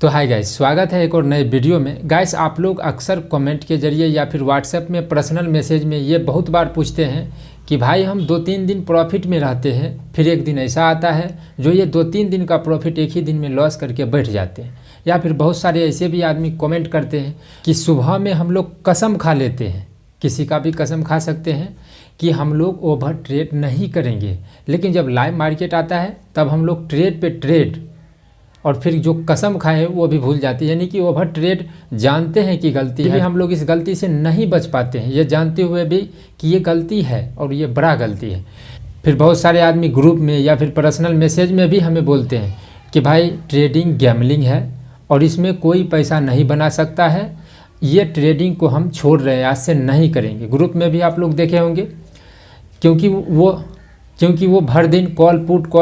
तो hi guys, स्वागत है एक और नए वीडियो में। गाइस, आप लोग अक्सर कमेंट के जरिए या फिर व्हाट्सएप में पर्सनल मैसेज में ये बहुत बार पूछते हैं कि भाई हम 2-3 दिन प्रॉफिट में रहते हैं, फिर एक दिन ऐसा आता है जो ये 2-3 दिन का प्रॉफिट एक ही दिन में लॉस करके बैठ जाते हैं। या फिर बहुत सारे ऐसे भी आदमी कमेंट करते हैं कि सुबह में हम लोग कसम खा लेते हैं, किसी का भी कसम खा सकते हैं कि हम लोग ओवर ट्रेड नहीं करेंगे, लेकिन जब लाइव मार्केट आता है तब हम लोग ट्रेड पे ट्रेड और फिर जो कसम खाए वो भी भूल जाते हैं। यानी कि ओवर ट्रेड जानते हैं कि गलती है, हम लोग इस गलती से नहीं बच पाते हैं, ये जानते हुए भी कि ये गलती है और ये बड़ा गलती है। फिर बहुत सारे आदमी ग्रुप में या फिर पर्सनल मैसेज में भी हमें बोलते हैं कि भाई ट्रेडिंग गैमलिंग है और इसमें कोई पैसा नहीं बना सकता है, ये ट्रेडिंग को हम छोड़ रहे हैं, आज से नहीं करेंगे। ग्रुप में भी आप लोग देखे होंगे, क्योंकि वो भर दिन कॉल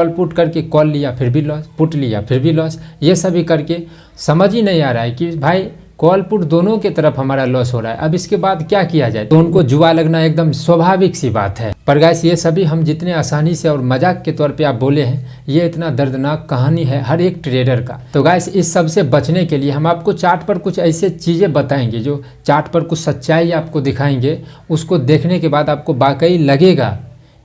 पुट करके कॉल लिया फिर भी लॉस, पुट लिया फिर भी लॉस, ये सभी करके समझ ही नहीं आ रहा है कि भाई कॉल पुट दोनों के तरफ हमारा लॉस हो रहा है, अब इसके बाद क्या किया जाए। तो उनको जुआ लगना एकदम स्वाभाविक सी बात है। पर गाइस, ये सभी हम जितने आसानी से और मजाक के तौर पे आप बोले हैं, ये इतना दर्दनाक कहानी है हर एक ट्रेडर का। तो गाइस, इस सब से बचने के लिए हम आपको चार्ट पर कुछ ऐसे चीज़ें बताएंगे, जो चार्ट पर कुछ सच्चाई आपको दिखाएंगे। उसको देखने के बाद आपको वाकई लगेगा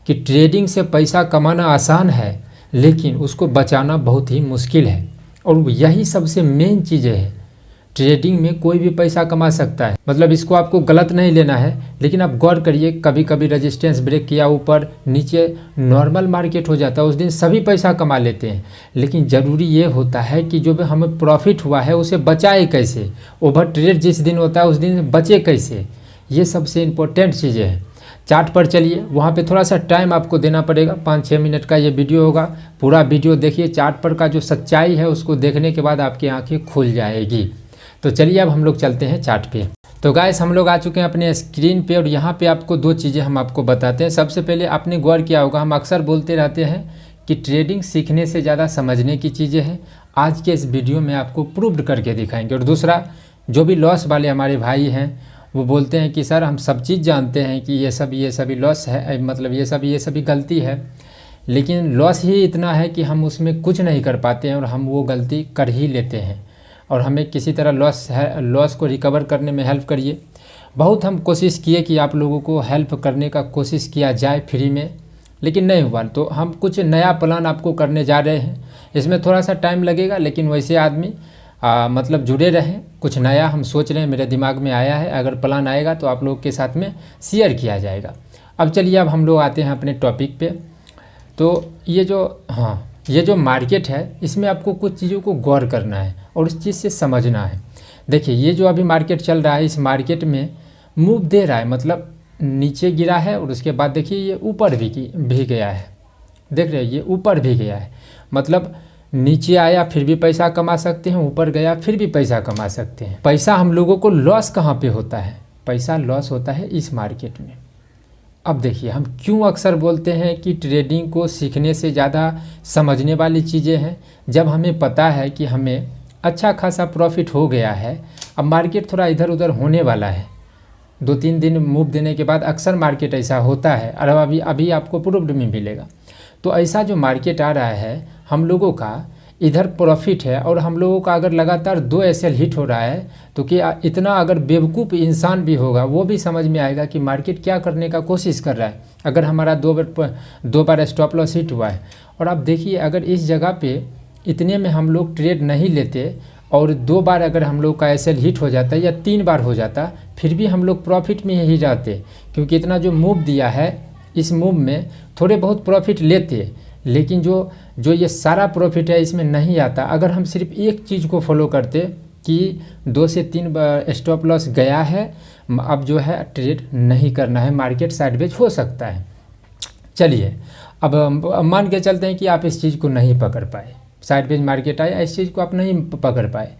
कि ट्रेडिंग से पैसा कमाना आसान है, लेकिन उसको बचाना बहुत ही मुश्किल है। और यही सबसे मेन चीज़ें है। ट्रेडिंग में कोई भी पैसा कमा सकता है, मतलब इसको आपको गलत नहीं लेना है, लेकिन आप गौर करिए, कभी कभी रेजिस्टेंस ब्रेक किया ऊपर नीचे, नॉर्मल मार्केट हो जाता है, उस दिन सभी पैसा कमा लेते हैं। लेकिन ज़रूरी ये होता है कि जो भी हमें प्रॉफिट हुआ है उसे बचाए कैसे, ओवर ट्रेड जिस दिन होता है उस दिन बचे कैसे, ये सबसे इम्पोर्टेंट चीज़ें हैं। चार्ट पर चलिए, वहाँ पे थोड़ा सा टाइम आपको देना पड़ेगा, 5-6 मिनट का ये वीडियो होगा, पूरा वीडियो देखिए। चार्ट पर का जो सच्चाई है उसको देखने के बाद आपकी आंखें खुल जाएगी। तो चलिए अब हम लोग चलते हैं चार्ट पे। तो गाइस, हम लोग आ चुके हैं अपने स्क्रीन पे और यहाँ पे आपको दो चीज़ें हम आपको बताते हैं। सबसे पहले आपने गौर किया होगा, हम अक्सर बोलते रहते हैं कि ट्रेडिंग सीखने से ज़्यादा समझने की चीज़ें हैं। आज के इस वीडियो में आपको प्रूव्ड करके दिखाएंगे। और दूसरा, जो भी लॉस वाले हमारे भाई हैं वो बोलते हैं कि सर हम सब चीज़ जानते हैं कि ये सभी लॉस है, मतलब ये सभी गलती है, लेकिन लॉस ही इतना है कि हम उसमें कुछ नहीं कर पाते हैं और हम वो गलती कर ही लेते हैं। और हमें किसी तरह लॉस को रिकवर करने में हेल्प करिए। बहुत हम कोशिश किए कि आप लोगों को हेल्प करने का कोशिश किया जाए फ्री में, लेकिन नहीं हुआ। तो हम कुछ नया प्लान आपको करने जा रहे हैं, इसमें थोड़ा सा टाइम लगेगा, लेकिन वैसे आदमी मतलब जुड़े रहें। कुछ नया हम सोच रहे हैं, मेरे दिमाग में आया है, अगर प्लान आएगा तो आप लोगों के साथ में शेयर किया जाएगा। अब चलिए, अब हम लोग आते हैं अपने टॉपिक पे। तो ये जो मार्केट है, इसमें आपको कुछ चीज़ों को गौर करना है और इस चीज़ से समझना है। देखिए, ये जो अभी मार्केट चल रहा है, इस मार्केट में मूव दे रहा है, मतलब नीचे गिरा है और उसके बाद देखिए ये ऊपर भी गया है। देख रहे हैं, ये ऊपर भी गया है, मतलब नीचे आया फिर भी पैसा कमा सकते हैं, ऊपर गया फिर भी पैसा कमा सकते हैं। पैसा हम लोगों को लॉस कहाँ पे होता है? पैसा लॉस होता है इस मार्केट में। अब देखिए, हम क्यों अक्सर बोलते हैं कि ट्रेडिंग को सीखने से ज़्यादा समझने वाली चीज़ें हैं। जब हमें पता है कि हमें अच्छा खासा प्रॉफिट हो गया है, अब मार्केट थोड़ा इधर उधर होने वाला है, 2-3 दिन मूव देने के बाद अक्सर मार्केट ऐसा होता है, और अभी आपको प्रूव्ड में मिलेगा। तो ऐसा जो मार्केट आ रहा है, हम लोगों का इधर प्रॉफिट है और हम लोगों का अगर लगातार 2 एसएल हिट हो रहा है, तो क्या इतना अगर बेवकूफ़ इंसान भी होगा वो भी समझ में आएगा कि मार्केट क्या करने का कोशिश कर रहा है। अगर हमारा 2 बार स्टॉप लॉस हिट हुआ है, और आप देखिए, अगर इस जगह पे इतने में हम लोग ट्रेड नहीं लेते और 2 बार अगर हम लोग का एसएल हिट हो जाता या 3 बार हो जाता, फिर भी हम लोग प्रॉफिट में ही रहते, क्योंकि इतना जो मूव दिया है, इस मूव में थोड़े बहुत प्रॉफिट लेते, लेकिन जो ये सारा प्रॉफिट है इसमें नहीं आता। अगर हम सिर्फ एक चीज़ को फॉलो करते कि 2 से 3 बार स्टॉप लॉस गया है, अब जो है ट्रेड नहीं करना है, मार्केट साइडवेज हो सकता है। चलिए, अब मान के चलते हैं कि आप इस चीज़ को नहीं पकड़ पाए, साइडवेज मार्केट आया, इस चीज़ को आप नहीं पकड़ पाए।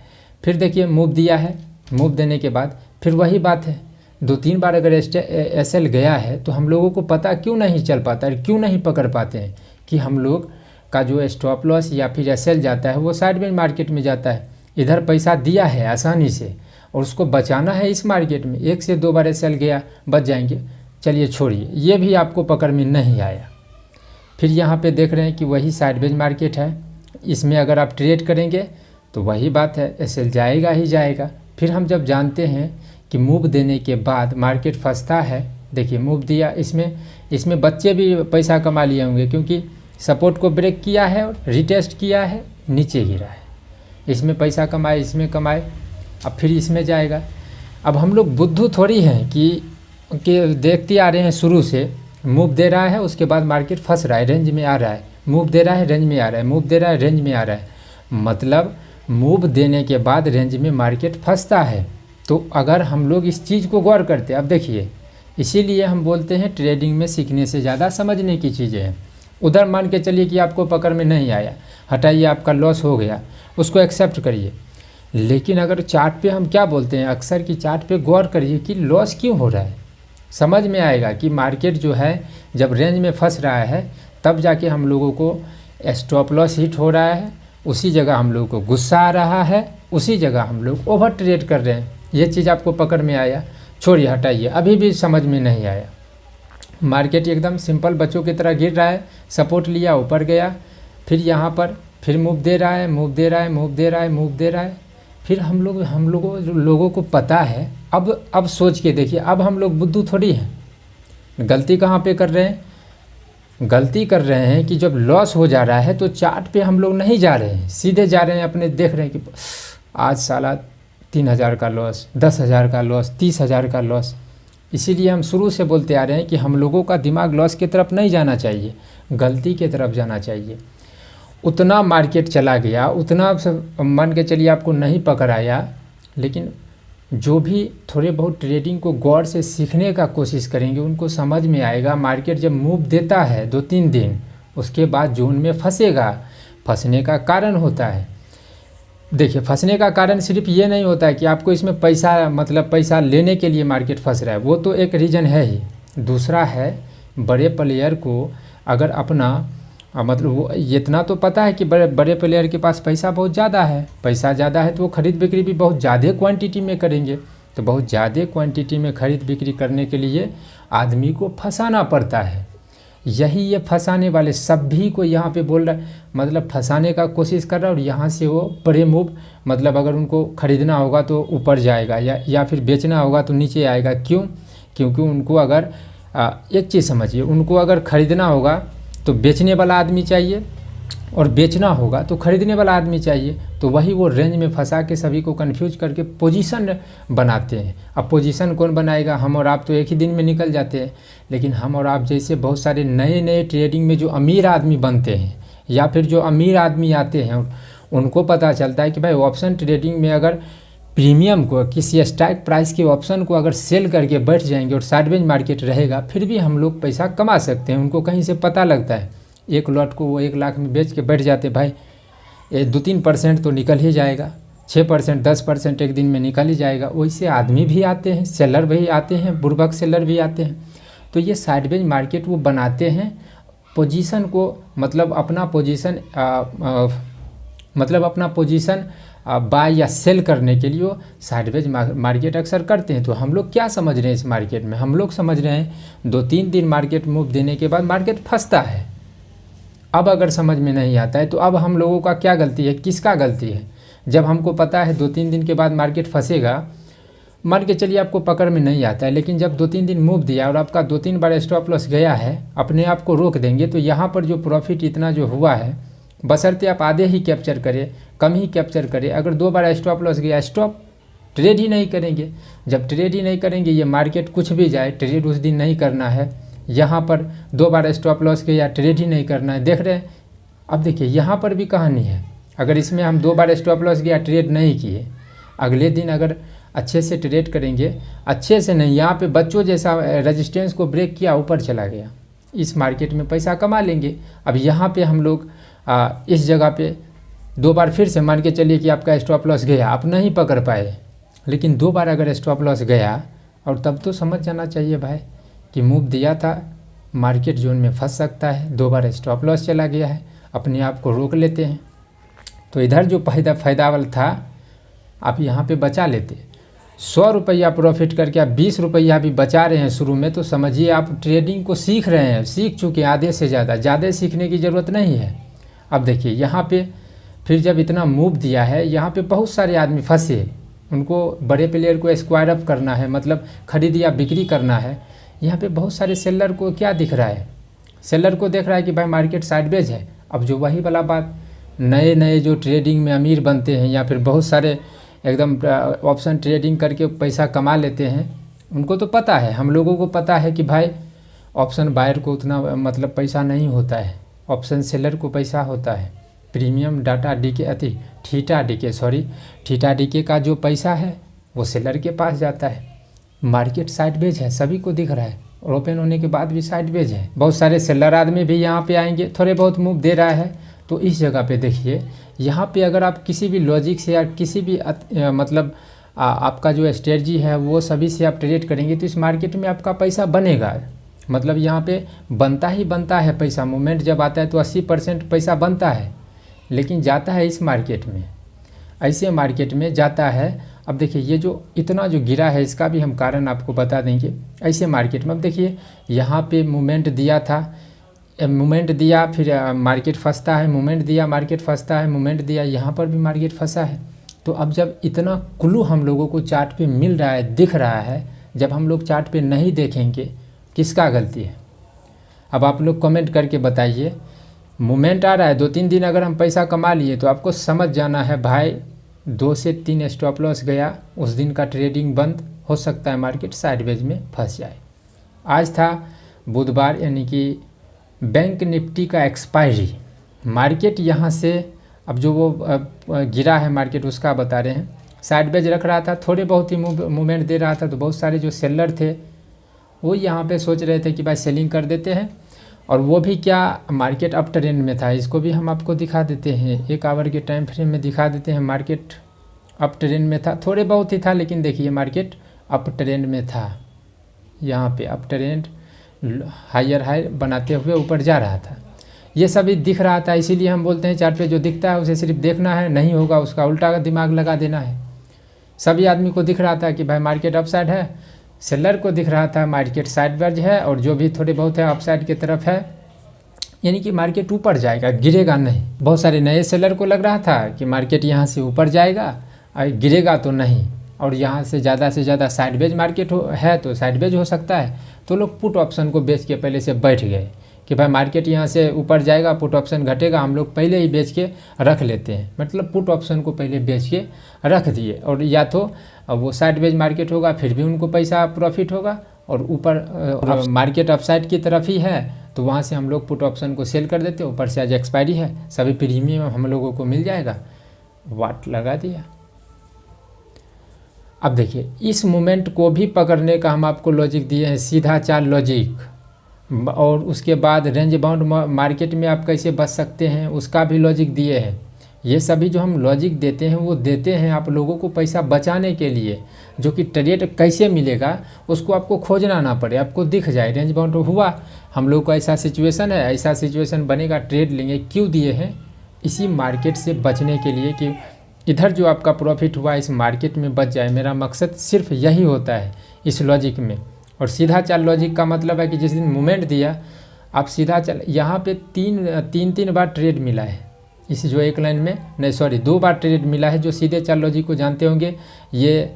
फिर देखिए, मूव दिया है, मूव देने के बाद फिर वही बात है, 2-3 बार अगर एसएल गया है तो हम लोगों को पता क्यों नहीं चल पाता है, क्यों नहीं पकड़ पाते हैं कि हम लोग का जो स्टॉप लॉस या फिर एसएल जाता है वो साइडवेज मार्केट में जाता है। इधर पैसा दिया है आसानी से और उसको बचाना है इस मार्केट में, 1 से 2 बार एसएल गया, बच जाएंगे। चलिए छोड़िए, ये भी आपको पकड़ में नहीं आया। फिर यहाँ पे देख रहे हैं कि वही साइडवेज मार्केट है, इसमें अगर आप ट्रेड करेंगे तो वही बात है, एसएल जाएगा ही जाएगा। फिर हम जब जानते हैं कि मूव देने के बाद मार्केट फंसता है, देखिए मूव दिया, इसमें बच्चे भी पैसा कमा लिए होंगे, क्योंकि सपोर्ट को ब्रेक किया है और रिटेस्ट किया है, नीचे गिरा है, इसमें पैसा कमाए, इसमें कमाए, अब फिर इसमें जाएगा। अब हम लोग बुद्धू थोड़ी हैं कि देखते आ रहे हैं शुरू से, मूव दे रहा है उसके बाद मार्केट फंस रहा है, रेंज में आ रहा है, मूव दे रहा है रेंज में आ रहा है, मूव दे रहा है रेंज में आ रहा है, मतलब मूव देने के बाद रेंज में मार्केट फंसता है। तो अगर हम लोग इस चीज़ को गौर करते, अब देखिए इसीलिए हम बोलते हैं ट्रेडिंग में सीखने से ज़्यादा समझने की चीज़ें हैं। उधर मान के चलिए कि आपको पकड़ में नहीं आया, हटाइए, आपका लॉस हो गया, उसको एक्सेप्ट करिए। लेकिन अगर चार्ट पे हम क्या बोलते हैं अक्सर कि चार्ट पे गौर करिए कि लॉस क्यों हो रहा है, समझ में आएगा कि मार्केट जो है जब रेंज में फंस रहा है तब जाके हम लोगों को स्टॉप लॉस हिट हो रहा है, उसी जगह हम लोगों को गुस्सा आ रहा है, उसी जगह हम लोग ओवर ट्रेड कर रहे हैं। ये चीज़ आपको पकड़ में आया, छोड़िए, हटाइए, अभी भी समझ में नहीं आया। मार्केट एकदम सिंपल बच्चों की तरह गिर रहा है, सपोर्ट लिया, ऊपर गया, फिर यहाँ पर फिर मूव दे रहा है, मूव दे रहा है, मूव दे रहा है, मूव दे रहा है। फिर हम लोगों को पता है, अब सोच के देखिए, अब हम लोग बुद्धू थोड़ी हैं। गलती कहाँ पे कर रहे हैं, गलती कर रहे हैं कि जब लॉस हो जा रहा है तो चार्ट पे हम लोग नहीं जा रहे हैं, सीधे जा रहे हैं अपने, देख रहे हैं कि आज साला 3,000 का लॉस, 10,000 का लॉस, 30,000 का लॉस। इसीलिए हम शुरू से बोलते आ रहे हैं कि हम लोगों का दिमाग लॉस की तरफ नहीं जाना चाहिए, गलती की तरफ जाना चाहिए। उतना मार्केट चला गया, उतना मान के चलिए आपको नहीं पकड़ आया, लेकिन जो भी थोड़े बहुत ट्रेडिंग को गौर से सीखने का कोशिश करेंगे उनको समझ में आएगा। मार्केट जब मूव देता है 2-3 दिन, उसके बाद जोन में फंसेगा, फंसने का कारण होता है। देखिए फंसने का कारण सिर्फ ये नहीं होता है कि आपको इसमें पैसा, मतलब पैसा लेने के लिए मार्केट फंस रहा है, वो तो एक रीज़न है ही। दूसरा है बड़े प्लेयर को अगर अपना मतलब वो इतना तो पता है कि बड़े प्लेयर के पास पैसा बहुत ज़्यादा है, पैसा ज़्यादा है तो वो खरीद बिक्री भी बहुत ज़्यादा क्वांटिटी में करेंगे। तो बहुत ज़्यादा क्वांटिटी में खरीद बिक्री करने के लिए आदमी को फंसाना पड़ता है। यही ये फंसाने वाले सभी को यहाँ पे बोल रहा है, मतलब फंसाने का कोशिश कर रहा है। और यहाँ से वो बड़े मूव, मतलब अगर उनको ख़रीदना होगा तो ऊपर जाएगा या फिर बेचना होगा तो नीचे आएगा। क्यों? क्योंकि उनको अगर एक चीज़ समझिए, उनको अगर ख़रीदना होगा तो बेचने वाला आदमी चाहिए और बेचना होगा तो ख़रीदने वाला आदमी चाहिए। तो वही वो रेंज में फंसा के सभी को कंफ्यूज करके पोजीशन बनाते हैं। अब पोजीशन कौन बनाएगा? हम और आप तो एक ही दिन में निकल जाते हैं, लेकिन हम और आप जैसे बहुत सारे नए ट्रेडिंग में जो अमीर आदमी बनते हैं या फिर जो अमीर आदमी आते हैं, उनको पता चलता है कि भाई ऑप्शन ट्रेडिंग में अगर प्रीमियम को, किसी स्ट्राइक प्राइस के ऑप्शन को अगर सेल करके बैठ जाएंगे और साइडवेज मार्केट रहेगा, फिर भी हम लोग पैसा कमा सकते हैं। उनको कहीं से पता लगता है, एक लॉट को वो 1 लाख में बेच के बैठ जाते, भाई ये 2-3% तो निकल ही जाएगा, 6%, 10% एक दिन में निकल ही जाएगा। वैसे आदमी भी आते हैं, सेलर भी आते हैं, बुर्बक सेलर भी आते हैं। तो ये साइडवेज मार्केट वो बनाते हैं पोजीशन को, मतलब अपना पोजीशन बाय या सेल करने के लिए वो साइडवेज मार्केट अक्सर करते हैं। तो हम लोग क्या समझ रहे हैं इस मार्केट में? हम लोग समझ रहे हैं 2-3 दिन मार्केट मूव देने के बाद मार्केट फंसता है। अब अगर समझ में नहीं आता है तो अब हम लोगों का क्या गलती है, किसका गलती है? जब हमको पता है 2-3 दिन के बाद मार्केट फंसेगा, मान के चलिए आपको पकड़ में नहीं आता है, लेकिन जब 2-3 दिन मूव दिया और आपका 2-3 बार स्टॉप लॉस गया है, अपने आप को रोक देंगे तो यहाँ पर जो प्रॉफिट इतना जो हुआ है, बशर्ते आप आधे ही कैप्चर करें, कम ही कैप्चर करें। अगर 2 बार स्टॉप लॉस गया, स्टॉप ट्रेड ही नहीं करेंगे। जब ट्रेड ही नहीं करेंगे, ये मार्केट कुछ भी जाए, ट्रेड उस दिन नहीं करना है। यहाँ पर 2 बार स्टॉप लॉस गया, ट्रेड ही नहीं करना है। देख रहे हैं, अब देखिए यहाँ पर भी कहानी है। अगर इसमें हम 2 बार स्टॉप लॉस गया, ट्रेड नहीं किए, अगले दिन अगर अच्छे से ट्रेड करेंगे, अच्छे से नहीं, यहाँ पे बच्चों जैसा रेजिस्टेंस को ब्रेक किया, ऊपर चला गया, इस मार्केट में पैसा कमा लेंगे। अब यहाँ पे हम लोग इस जगह पे 2 बार फिर से मान के चलिए कि आपका स्टॉप लॉस गया, आप नहीं पकड़ पाए, लेकिन 2 बार अगर स्टॉप लॉस गया, और तब तो समझ जाना चाहिए भाई कि मूव दिया था, मार्केट जोन में फंस सकता है, 2 बार स्टॉप लॉस चला गया है, अपने आप को रोक लेते हैं। तो इधर जो फ़ायदा वाला था, आप यहाँ पे बचा लेते। 100 रुपया प्रॉफिट करके आप 20 रुपया भी बचा रहे हैं शुरू में, तो समझिए आप ट्रेडिंग को सीख रहे हैं, सीख चुके हैं आधे से ज़्यादा सीखने की ज़रूरत नहीं है। अब देखिए यहाँ पे फिर जब इतना मूव दिया है, यहाँ पे बहुत सारे आदमी फंसे, उनको बड़े प्लेयर को स्क्वायर अप करना है, मतलब खरीद या बिक्री करना है। यहाँ पे बहुत सारे सेलर को क्या दिख रहा है, सेलर को देख रहा है कि भाई मार्केट साइडवेज है। अब जो वही वाला बात, नए नए जो ट्रेडिंग में अमीर बनते हैं या फिर बहुत सारे एकदम ऑप्शन ट्रेडिंग करके पैसा कमा लेते हैं, उनको तो पता है, हम लोगों को पता है कि भाई ऑप्शन बायर को उतना मतलब पैसा नहीं होता है, ऑप्शन सेलर को पैसा होता है। प्रीमियम डाटा डीके थीटा डीके का जो पैसा है वो सेलर के पास जाता है। मार्केट साइडवेज है, सभी को दिख रहा है, और ओपन होने के बाद भी साइडवेज है। बहुत सारे सेलर आदमी भी यहाँ पे आएंगे, थोड़े बहुत मूव दे रहा है। तो इस जगह पे देखिए, यहाँ पे अगर आप किसी भी लॉजिक से या किसी भी मतलब आपका जो स्ट्रेटजी है वो सभी से आप ट्रेड करेंगे तो इस मार्केट में आपका पैसा बनेगा। मतलब यहाँ पे बनता ही बनता है पैसा। मूवमेंट जब आता है तो 80% पैसा बनता है, लेकिन जाता है इस मार्केट में, ऐसे मार्केट में जाता है। अब देखिए ये जो इतना जो गिरा है इसका भी हम कारण आपको बता देंगे। ऐसे मार्केट में अब देखिए यहाँ पे मूवमेंट दिया था, मूवमेंट दिया, फिर मार्केट फंसता है, मूवमेंट दिया, मार्केट फंसता है, मूवमेंट दिया, यहाँ पर भी मार्केट फंसा है। तो अब जब इतना क्लू हम लोगों को चार्ट पे मिल रहा है, दिख रहा है, जब हम लोग चार्ट पे नहीं देखेंगे किसका गलती है? अब आप लोग कमेंट करके बताइए। मूवमेंट आ रहा है, 2-3 दिन अगर हम पैसा कमा लिए तो आपको समझ जाना है भाई 2 से 3 स्टॉप लॉस गया, उस दिन का ट्रेडिंग बंद, हो सकता है मार्केट साइडवेज में फंस जाए। आज था बुधवार, यानी कि बैंक निफ्टी का एक्सपायरी। मार्केट यहाँ से अब जो वो गिरा है मार्केट उसका बता रहे हैं, साइडवेज रख रहा था, थोड़े बहुत ही मूवमेंट दे रहा था। तो बहुत सारे जो सेलर थे वो यहाँ पे सोच रहे थे कि भाई सेलिंग कर देते हैं, और वो भी क्या, मार्केट अप ट्रेंड में था। इसको भी हम आपको दिखा देते हैं, 1 आवर के टाइम फ्रेम में दिखा देते हैं। मार्केट अप ट्रेंड में था, थोड़े बहुत ही था, लेकिन देखिए मार्केट अप ट्रेंड में था। यहाँ पे अप ट्रेंड हायर हाई बनाते हुए ऊपर जा रहा था, ये सभी दिख रहा था। इसीलिए हम बोलते हैं चार्ट पे जो दिखता है उसे सिर्फ देखना है, नहीं होगा उसका उल्टा दिमाग लगा देना है। सभी आदमी को दिख रहा था कि भाई मार्केट अपसाइड है, सेलर को दिख रहा था मार्केट साइडवेज है, और जो भी थोड़े बहुत है अपसाइड की तरफ है, यानी कि मार्केट ऊपर जाएगा, गिरेगा नहीं। बहुत सारे नए सेलर को लग रहा था कि मार्केट यहाँ से ऊपर जाएगा और गिरेगा तो नहीं, और यहाँ से ज़्यादा साइडवेज मार्केट है तो साइडवेज हो सकता है। तो लोग पुट ऑप्शन को बेच के पहले से बैठ गए कि भाई मार्केट यहाँ से ऊपर जाएगा, पुट ऑप्शन घटेगा, हम लोग पहले ही बेच के रख लेते हैं। मतलब पुट ऑप्शन को पहले बेच के रख दिए, और या तो वो साइडवेज मार्केट होगा फिर भी उनको पैसा प्रॉफिट होगा, और ऊपर मार्केट अपसाइड की तरफ ही है तो वहाँ से हम लोग पुट ऑप्शन को सेल कर देते हैं। ऊपर से आज एक्सपायरी है, सभी प्रीमियम हम लोगों को मिल जाएगा, वाट लगा दिया। अब देखिए इस मोमेंट को भी पकड़ने का हम आपको लॉजिक दिए हैं, सीधा चाल लॉजिक, और उसके बाद रेंज बाउंड मार्केट में आप कैसे बच सकते हैं उसका भी लॉजिक दिए हैं। ये सभी जो हम लॉजिक देते हैं वो देते हैं आप लोगों को पैसा बचाने के लिए, जो कि ट्रेड कैसे मिलेगा उसको आपको खोजना ना पड़े, आपको दिख जाए रेंज बाउंड हुआ, हम लोग का ऐसा सिचुएशन है, ऐसा सिचुएशन बनेगा, ट्रेड लेंगे। क्यों दिए हैं? इसी मार्केट से बचने के लिए कि इधर जो आपका प्रॉफिट हुआ इस मार्केट में बच जाए। मेरा मकसद सिर्फ यही होता है इस लॉजिक में। और सीधा चाल लॉजिक का मतलब है कि जिस दिन मूवमेंट दिया आप सीधा चल, यहाँ पे तीन बार ट्रेड मिला है इस जो एक लाइन में, नहीं सॉरी 2 बार ट्रेड मिला है। जो सीधे चाल लॉजिक को जानते होंगे, ये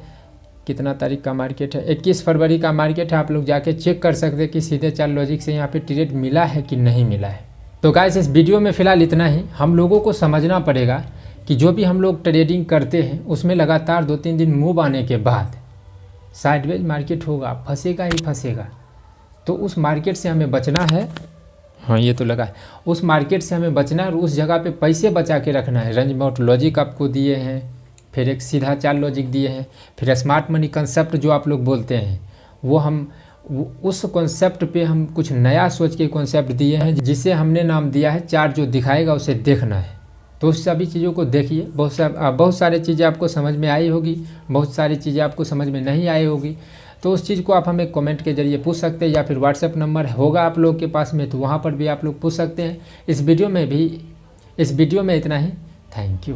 कितना तारीख का मार्केट है, 21 फरवरी का मार्केट है, आप लोग जाके चेक कर सकते हैं कि सीधे चाल लॉजिक से यहाँ पे ट्रेड मिला है कि नहीं मिला है। तो गाइस इस वीडियो में फ़िलहाल इतना ही। हम लोगों को समझना पड़ेगा कि जो भी हम लोग ट्रेडिंग करते हैं उसमें लगातार 2-3 दिन मूव आने के बाद साइडवेज मार्केट होगा, फंसेगा ही फंसेगा। तो उस मार्केट से हमें बचना है। हाँ ये तो लगा है, उस मार्केट से हमें बचना है और उस जगह पे पैसे बचा के रखना है। रेंज बाउंड लॉजिक आपको दिए हैं, फिर एक सीधा चाल लॉजिक दिए हैं, फिर स्मार्ट मनी कंसेप्ट जो आप लोग बोलते हैं वो उस कॉन्सेप्ट पे हम कुछ नया सोच के कॉन्सेप्ट दिए हैं, जिसे हमने नाम दिया है चार्ट जो दिखाएगा उसे देखना है। तो उस सभी चीज़ों को देखिए, बहुत सारी चीज़ें आपको समझ में आई होगी, बहुत सारी चीज़ें आपको समझ में नहीं आई होगी। तो उस चीज़ को आप हमें कमेंट के जरिए पूछ सकते हैं, या फिर व्हाट्सएप नंबर होगा आप लोग के पास में तो वहाँ पर भी आप लोग पूछ सकते हैं। इस वीडियो में इतना ही। Thank you.